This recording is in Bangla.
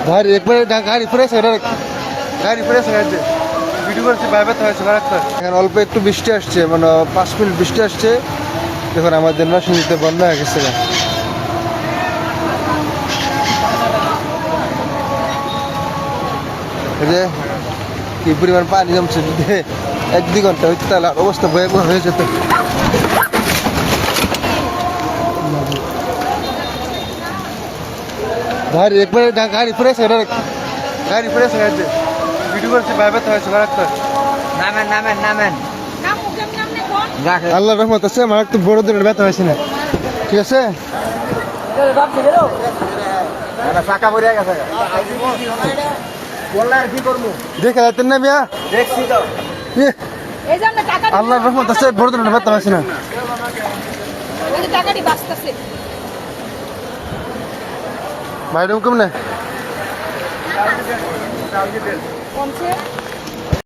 গাড়ি একবারে গাড়ি ফিরেছে গাড়ি ফিরেছে ভিডিও করছি বাইরে হয়েছে এখানে অল্প একটু বৃষ্টি আসছে মানে 5 মিনিট বৃষ্টি আসছে দেখুন আমাদের নরসিংদীতে বন্যা হয়ে গেছে এই যে কি পরিমাণ পানি জমছে যদি 1-2 ঘন্টা হইতে তাহলে অবস্থা ভয়াবহ হয়ে যেত গাড়ি একবারে গাড়ি ফিরেছে গাড়ি ফিরেছে ভিডিও করছি বাইরে হয়েছে নামেন নামেন নামেন আল্লাহর রহমত আছে আমার একটু বড় ধরনের ব্যথা হয়েছে না ঠিক আছে চাকা পড়ে গেছে দেখা যাচ্ছেন না মিয়া দেখছি তো আল্লাহর রহমত আছে বড় ধরনের ব্যথা হয়েছে না ভাই রুম কেমন